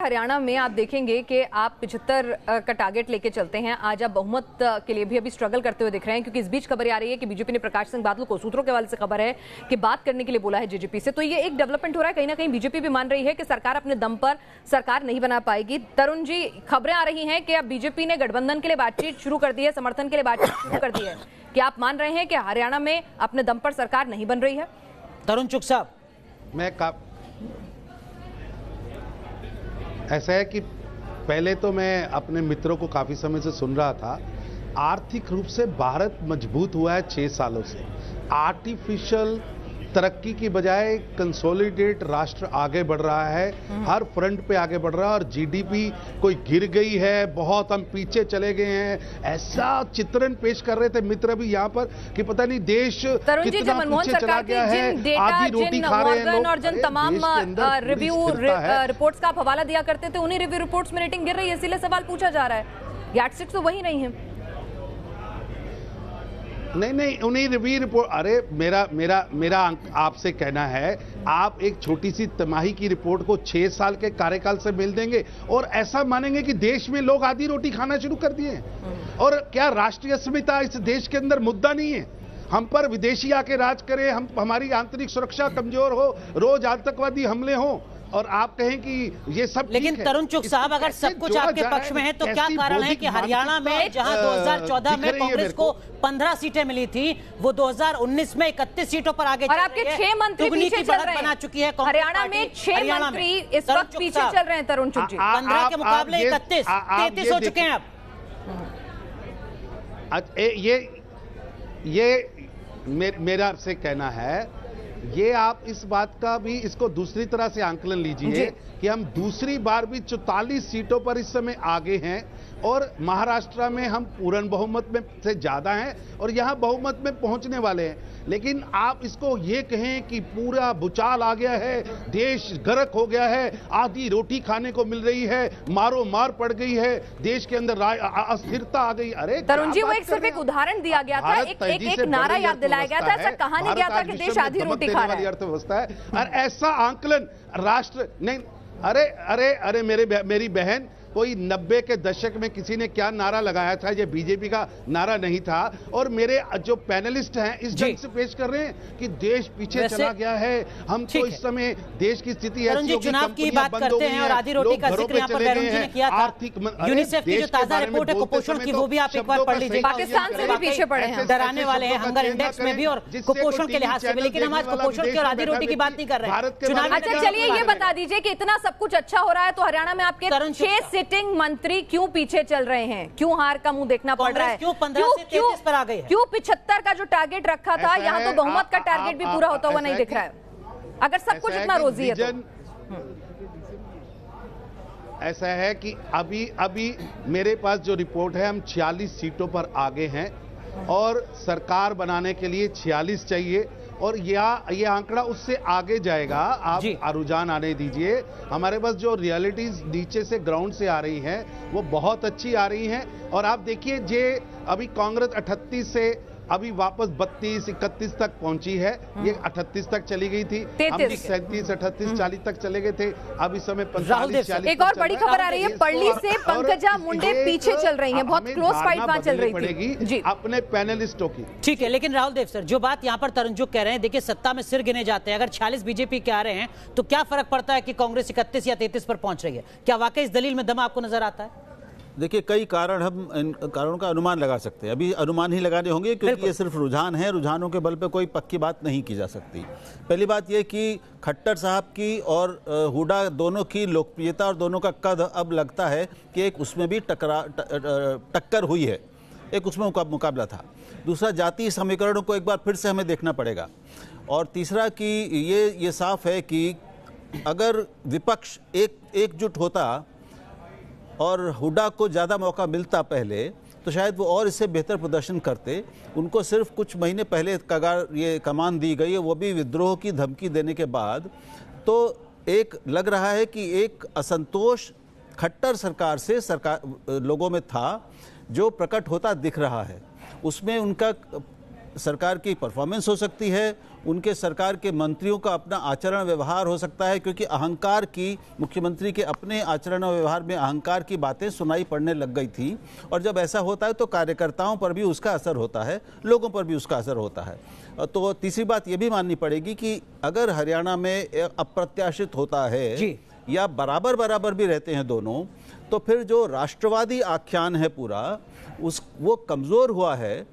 हरियाणा में आप देखेंगे कि आप 75 का टारगेट लेके चलते हैं। आज आप बहुमत के लिए भी अभी स्ट्रगल करते हुए दिख रहे हैं, क्योंकि इस बीच खबर आ रही है कि बीजेपी ने प्रकाश सिंह बादल को, सूत्रों के हवाले से खबर है कि बात करने के लिए बोला है जेजेपी से। तो ये एक डेवलपमेंट हो रहा है। कहीं ना कहीं बीजेपी भी मान रही है कि सरकार अपने दम पर सरकार नहीं बना पाएगी। तरुण जी, खबरें आ रही हैं कि अब बीजेपी ने गठबंधन के लिए बातचीत शुरू कर दी है, समर्थन के लिए बातचीत शुरू कर दी है। क्या आप मान रहे हैं कि हरियाणा में अपने दम पर सरकार नहीं बन रही है? तरुण चुग साहब, ऐसा है कि पहले तो मैं अपने मित्रों को काफी समय से सुन रहा था। आर्थिक रूप से भारत मजबूत हुआ है 6 सालों से। आर्टिफिशियल तरक्की की बजाय कंसोलिडेट राष्ट्र आगे बढ़ रहा है, हर फ्रंट पे आगे बढ़ रहा है। और जीडीपी कोई गिर गई है, बहुत हम पीछे चले गए हैं, ऐसा चित्रण पेश कर रहे थे मित्र भी यहाँ पर कि पता नहीं देश कितना पीछे चला गया है। आधी रोटी खा रहे हैं लोग। और जिन तमाम रिव्यू रिपोर्ट्स का आप हवाला दिया करते थे, उन्हीं रिव्यू रिपोर्ट्स में रेटिंग गिर रही है, इसीलिए सवाल पूछा जा रहा है। यार्डस्टिक तो वही नहीं है। नहीं, उन्हीं रिव्यू रिपोर्ट। अरे मेरा आपसे कहना है, आप एक छोटी सी तिमाही की रिपोर्ट को 6 साल के कार्यकाल से मिल देंगे और ऐसा मानेंगे कि देश में लोग आधी रोटी खाना शुरू कर दिए हैं। और क्या राष्ट्रीय अस्मिता इस देश के अंदर मुद्दा नहीं है? हम पर विदेशी आके राज करें, हमारी आंतरिक सुरक्षा कमजोर हो, रोज आतंकवादी हमले हो, और आप कहें कि ये सब। लेकिन तरुण चुग साहब, अगर सब कुछ आपके पक्ष में है तो क्या कारण है कि हरियाणा में जहां 2014 में कांग्रेस को 15 सीटें मिली थी, वो 2019 में 31 सीटों पर आगे और आपके 6 मंत्री पीछे चल रहे हैं। बना चुकी है हरियाणा में 6 मंत्री इस वक्त पीछे चल रहे हैं। तरुण चुग जी, 15 के मुकाबले 31, 33 हो चुके हैं अब। ये मेरा से कहना है, ये आप इस बात का भी इसको दूसरी तरह से आंकलन लीजिए कि हम दूसरी बार भी 44 सीटों पर इस समय आगे हैं और महाराष्ट्र में हम पूर्ण बहुमत में से ज्यादा हैं और यहां बहुमत में पहुंचने वाले हैं। लेकिन आप इसको ये कहें कि पूरा भूचाल आ गया है, देश गर्क हो गया है, आधी रोटी खाने को मिल रही है, मारो मार पड़ गई है, देश के अंदर अस्थिरता आ गई। अरे तरुण जी, वो सिर्फ एक उदाहरण दिया गया था, एक नारा याद दिलाया गया था, ऐसा कहा नहीं गया था कि देश आधी रोटी खा रहा है। अर्थव्यवस्था है और ऐसा आंकलन राष्ट्र नहीं। अरे मेरी बहन, कोई 90 के दशक में किसी ने क्या नारा लगाया था? ये बीजेपी का नारा नहीं था। और मेरे जो पैनलिस्ट हैं इस ढंग से पेश कर रहे हैं कि देश पीछे चला गया है, हम तो इस समय देश की स्थिति ऐसी होगी, चुनाव की बात करते हैं और आधी रोटी का जिक्र यहाँ पर वरुण जी ने किया था। यूनिसेफ की जो ताजा रिपोर्ट है कुपोषण की, वो भी आप एक बार पढ़ लीजिए। पाकिस्तान से भी पीछे पड़े हैं, डराने वाले हैं हंगर इंडेक्स में भी और कुपोषण के लिहाज से भी। लेकिन हम आज कुपोषण की और आधी रोटी की बात नहीं कर रहे हैं। अच्छा, चलिए ये बता दीजिए कि इतना सब कुछ अच्छा हो रहा है तो हरियाणा में आपके 6 सिटिंग मंत्री क्यों पीछे चल रहे हैं? क्यों हार का मुंह देखना पड़ रहा है? क्यों 15 से 33 पर आ गई है? क्यों 75 का जो टारगेट रखा था, यहाँ तो बहुमत का टारगेट भी पूरा होता हुआ नहीं दिख रहा है, अगर सब कुछ इतना रोजी है तो। ऐसा है कि अभी मेरे पास जो रिपोर्ट है, हम 46 सीटों पर आगे हैं और सरकार बनाने के लिए 46 चाहिए और ये आंकड़ा उससे आगे जाएगा। आप रुझान आने दीजिए। हमारे पास जो रियलिटीज नीचे से, ग्राउंड से आ रही हैं, वो बहुत अच्छी आ रही हैं। और आप देखिए, जे अभी कांग्रेस 38 से अभी वापस 32-31 तक पहुंची है, ये 38 तक चली गई थी, हम भी 37, 38, 40 तक चले गए थे, अब इस समय 45-40। एक और बड़ी खबर आ रही है, पल्ली से पंकजा मुंडे पीछे चल रही हैं, बहुत क्लोज फाइट वहां चल रही थी अपने पैनलिस्टों की। ठीक है, लेकिन राहुल देव सर, जो बात यहाँ पर तरुण चुग कह रहे हैं, देखिए सत्ता में सिर गिने जाते हैं। अगर 46 बीजेपी के आ रहे हैं तो क्या फर्क पड़ता है कि कांग्रेस 31 या 33 पर पहुंच रही है? क्या वाकई इस दलील में दम आपको नजर आता है? देखिए, कई कारण, हम इन कारणों का अनुमान लगा सकते हैं। अभी अनुमान ही लगाने होंगे क्योंकि ये सिर्फ रुझान है, रुझानों के बल पे कोई पक्की बात नहीं की जा सकती। पहली बात ये कि खट्टर साहब की और हुड्डा दोनों की लोकप्रियता और दोनों का कद अब लगता है कि एक उसमें भी टक्कर हुई है, एक उसमें मुकाबला था। दूसरा, जातीय समीकरणों को एक बार फिर से हमें देखना पड़ेगा। और तीसरा कि ये साफ है कि अगर विपक्ष एकजुट होता और हुड्डा को ज़्यादा मौका मिलता पहले, तो शायद वो और इससे बेहतर प्रदर्शन करते। उनको सिर्फ कुछ महीने पहले ये कमान दी गई है, वो भी विद्रोह की धमकी देने के बाद। तो एक लग रहा है कि एक असंतोष खट्टर सरकार से लोगों में था, जो प्रकट होता दिख रहा है। उसमें उनका सरकार की परफॉर्मेंस हो सकती है, उनके सरकार के मंत्रियों का अपना आचरण व्यवहार हो सकता है, क्योंकि अहंकार की, मुख्यमंत्री के अपने आचरण और व्यवहार में अहंकार की बातें सुनाई पड़ने लग गई थी। और जब ऐसा होता है तो कार्यकर्ताओं पर भी उसका असर होता है, लोगों पर भी उसका असर होता है। तो तीसरी बात ये भी माननी पड़ेगी कि अगर हरियाणा में अप्रत्याशित होता है या बराबर बराबर भी रहते हैं दोनों, तो फिर जो राष्ट्रवादी आख्यान है पूरा वो कमज़ोर हुआ है।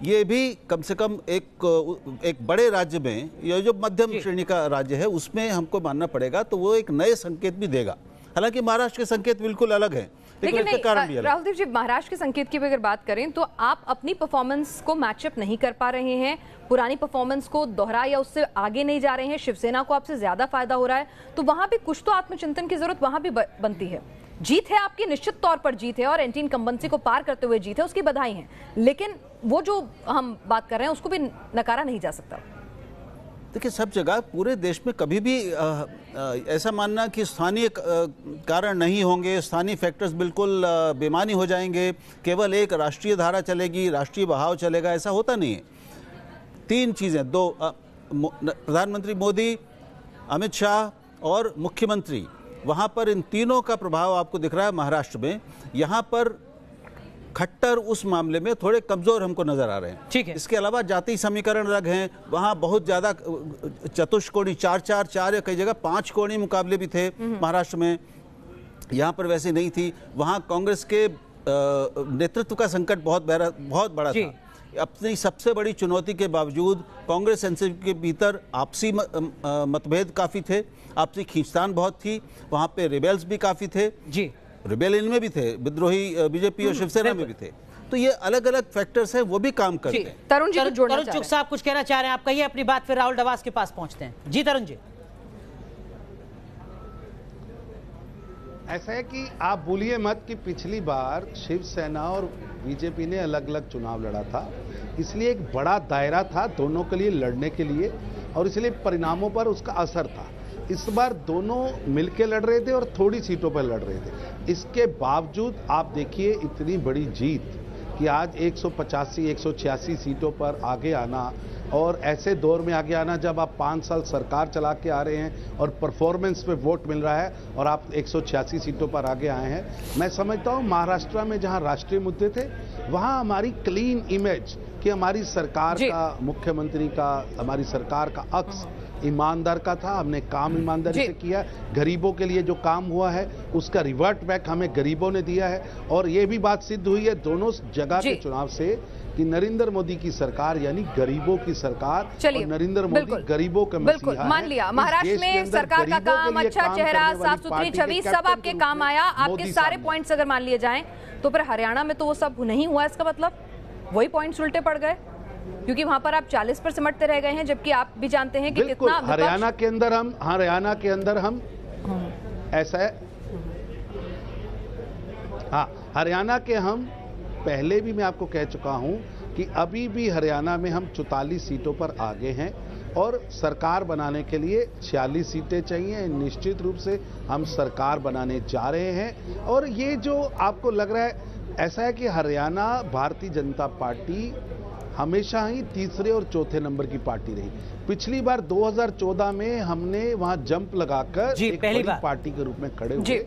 ये भी कम से कम एक बड़े राज्य में, या जो मध्यम श्रेणी का राज्य है, उसमें हमको मानना पड़ेगा, तो वो एक नए संकेत भी देगा। हालांकि महाराष्ट्र के संकेत बिल्कुल अलग हैं, लेकिन इसका कारण भी अलग। राहुल देव जी, महाराष्ट्र के संकेत की अगर बात करें तो आप अपनी परफॉर्मेंस को मैचअप नहीं कर पा रहे हैं, पुरानी परफॉर्मेंस को दोहरा या उससे आगे नहीं जा रहे हैं, शिवसेना को आपसे ज्यादा फायदा हो रहा है, तो वहां भी कुछ तो आत्मचिंतन की जरूरत वहां भी बनती है। जीत है आपकी, निश्चित तौर पर जीत है, और एंटी इनकम्बेंसी को पार करते हुए जीत है, उसकी बधाई है, लेकिन वो जो हम बात कर रहे हैं उसको भी नकारा नहीं जा सकता। देखिए, सब जगह पूरे देश में कभी भी ऐसा मानना कि स्थानीय कारण नहीं होंगे, स्थानीय फैक्टर्स बिल्कुल बेमानी हो जाएंगे, केवल एक राष्ट्रीय धारा चलेगी, राष्ट्रीय बहाव चलेगा, ऐसा होता नहीं है। तीन चीज़ें, दो प्रधानमंत्री मोदी, अमित शाह और मुख्यमंत्री, वहाँ पर इन तीनों का प्रभाव आपको दिख रहा है महाराष्ट्र में। यहाँ पर खट्टर उस मामले में थोड़े कमज़ोर हमको नज़र आ रहे हैं। ठीक है। इसके अलावा जाति समीकरण अलग हैं, वहाँ बहुत ज़्यादा चतुष्कोणी, 4-4-4 या कई जगह 5 कोणी मुकाबले भी थे महाराष्ट्र में, यहाँ पर वैसे नहीं थी। वहाँ कांग्रेस के नेतृत्व का संकट बहुत बड़ा था। अपनी सबसे बड़ी चुनौती के बावजूद कांग्रेस एनसीपी के भीतर आपसी मतभेद काफ़ी थे, आपसी खींचतान बहुत थी, वहाँ पे रिबेल्स भी काफ़ी थे जी, रिबेल इनमें भी थे, विद्रोही बीजेपी और शिवसेना में भी थे। तो ये अलग अलग फैक्टर्स हैं, वो भी काम करते हैं। तरुण जी, तरुण चुग साहब कुछ कहना चाह रहे हैं, आप कहिए अपनी बात, फिर राहुल डवास के पास पहुंचते हैं। जी तरुण जी। ऐसा है कि आप भूलिए मत कि पिछली बार शिवसेना और बीजेपी ने अलग अलग चुनाव लड़ा था, इसलिए एक बड़ा दायरा था दोनों के लिए लड़ने के लिए, और इसलिए परिणामों पर उसका असर था। इस बार दोनों मिलके लड़ रहे थे और थोड़ी सीटों पर लड़ रहे थे। इसके बावजूद आप देखिए इतनी बड़ी जीत कि आज 185-186 सीटों पर आगे आना, और ऐसे दौर में आगे आना जब आप 5 साल सरकार चला के आ रहे हैं और परफॉर्मेंस पे वोट मिल रहा है और आप 186 सीटों पर आगे आए हैं। मैं समझता हूं महाराष्ट्र में जहां राष्ट्रीय मुद्दे थे, वहां हमारी क्लीन इमेज कि हमारी सरकार का, मुख्यमंत्री का, हमारी सरकार का अक्स ईमानदार का था, हमने काम ईमानदारी से किया, गरीबों के लिए जो काम हुआ है उसका रिवर्ट बैक हमें गरीबों ने दिया है। और ये भी बात सिद्ध हुई है दोनों जगह के चुनाव से कि नरेंद्र मोदी की सरकार यानी गरीबों की सरकार, और नरेंद्र मोदी गरीबों के मसीहा हैं। मान लिया महाराष्ट्र में सरकार का काम, अच्छा चेहरा, साफ सुथरी छवि, सब आपके काम आया, आपके सारे पॉइंट्स अगर मान लिए जाएं, तो फिर हरियाणा में तो वो सब नहीं हुआ। इसका मतलब वही पॉइंट्स उल्टे पड़ गए, क्योंकि वहां पर आप 40 पर सिमटते रह गए हैं, जबकि आप भी जानते हैं कि कितना हरियाणा के अंदर हम ऐसा है। हाँ, हरियाणा के हम पहले भी मैं आपको कह चुका हूं कि अभी भी हरियाणा में हम 44 सीटों पर आगे हैं, और सरकार बनाने के लिए 46 सीटें चाहिए। निश्चित रूप से हम सरकार बनाने जा रहे हैं। और ये जो आपको लग रहा है, ऐसा है कि हरियाणा भारतीय जनता पार्टी हमेशा ही तीसरे और चौथे नंबर की पार्टी रही। पिछली बार 2014 में हमने वहां जंप लगाकर एक बड़ी पार्टी के रूप में खड़े हुए।